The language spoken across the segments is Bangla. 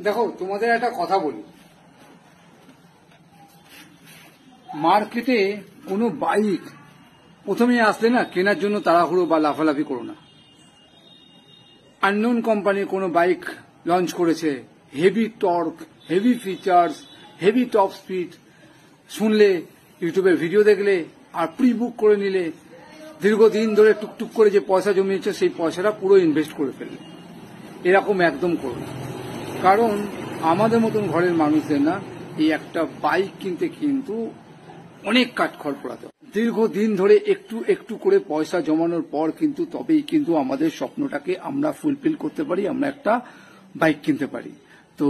দেখো তোমাদের একটা কথা বলি, মার্কেটে কোনো বাইক প্রথমে আসলে না কেনার জন্য তাড়াহুড়ো বা লাফালাফি করো না। আননোন কোম্পানির কোনো বাইক লঞ্চ করেছে, heavy torque, heavy features, heavy top speed, শুনলে ইউটিউবে ভিডিও দেখলে আর প্রি বুক করে নিলে দীর্ঘদিন ধরে টুকটুক করে যে পয়সা জমিয়েছে সেই পয়সাটা পুরো ইনভেস্ট করে ফেললে। এরকম একদম করো না, কারণ আমাদের মতন ঘরের মানুষদের না এই একটা বাইক কিনতে কিন্তু অনেক কাঠখড় পোড়াতে হয়। দীর্ঘদিন ধরে একটু একটু করে পয়সা জমানোর পর কিন্তু তবেই কিন্তু আমাদের স্বপ্নটাকে আমরা ফুলফিল করতে পারি, আমরা একটা বাইক কিনতে পারি। তো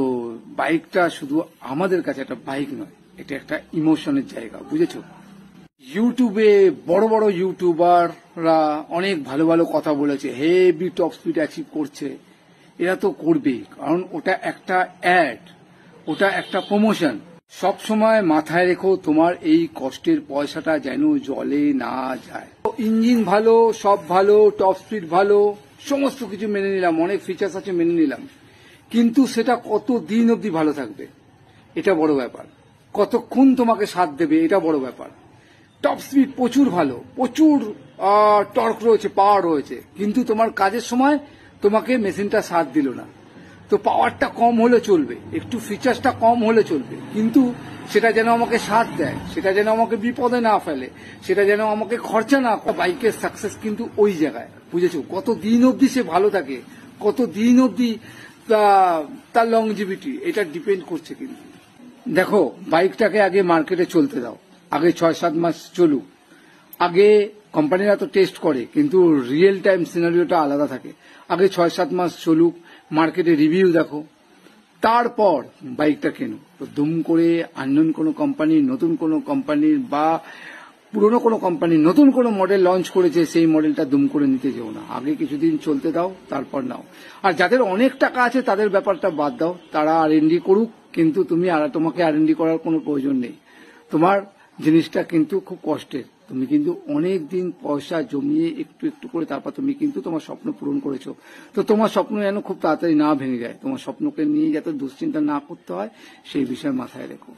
বাইকটা শুধু আমাদের কাছে একটা বাইক নয়, এটা একটা ইমোশনের জায়গা, বুঝেছো? ইউটিউবে বড় বড় ইউটিউবাররা অনেক ভালো ভালো কথা বলেছে, হেভি টপ স্পিড অ্যাচিভ করছে। এরা তো করবে, কারণ ওটা একটা অ্যাড, ওটা একটা প্রমোশন। সব সময় মাথায় রেখো তোমার এই কষ্টের পয়সাটা যেন জলে না যায়। ইঞ্জিন ভালো, সব ভালো, টপ স্পিড ভালো, সমস্ত কিছু মেনে নিলাম, অনেক ফিচার্স আছে মেনে নিলাম, কিন্তু সেটা কত দিন অবধি ভালো থাকবে এটা বড় ব্যাপার। কতক্ষণ তোমাকে সাথ দেবে এটা বড় ব্যাপার। টপ স্পিড প্রচুর ভালো, প্রচুর টর্ক রয়েছে, পাওয়ার রয়েছে, কিন্তু তোমার কাজের সময় তোমাকে মেশিনটা সাথ দিল না। তো পাওয়ারটা কম হলে চলবে, একটু ফিচার্সটা কম হলে চলবে, কিন্তু সেটা যেন আমাকে সাথ দেয়, সেটা যেন আমাকে বিপদে না ফেলে, সেটা যেন আমাকে খরচা না করে। বাইকের সাকসেস কিন্তু ওই জায়গায়, বুঝেছো? কত দিন অবধি সে ভালো থাকে, কত দিন অবধি তার লংজিভিটি, এটা ডিপেন্ড করছে। কিন্তু দেখো, বাইকটাকে আগে মার্কেটে চলতে দাও, আগে 6-7 মাস চলুক। আগে কোম্পানিরা তো টেস্ট করে, কিন্তু রিয়েল টাইম সিনারিওটা আলাদা থাকে। আগে 6-7 মাস চলুক, মার্কেটে রিভিউ দেখো, তারপর বাইকটা কেনো। তো দুম করে আননোন কোনো কোম্পানির, নতুন কোনো কোম্পানির বা পুরনো কোনো কোম্পানির নতুন কোনো মডেল লঞ্চ করেছে সেই মডেলটা দুম করে নিতে যেও না। আগে কিছুদিন চলতে দাও, তারপর নাও। আর যাদের অনেক টাকা আছে তাদের ব্যাপারটা বাদ দাও, তারা R&D করুক, কিন্তু তোমাকে R&D করার কোনো প্রয়োজন নেই। তোমার জিনিসটা কিন্তু খুব কষ্টের, তুমি কিন্তু অনেক দিন পয়সা জমিয়ে একটু একটু করে তারপর তুমি কিন্তু তোমার স্বপ্ন পূরণ করেছো। তো তোমার স্বপ্ন যেন খুব তাড়াতাড়ি না ভেঙে যায়, তোমার স্বপ্নকে নিয়ে যাতে দুশ্চিন্তা না করতে হয় সেই বিষয়ে মাথায় রেখো।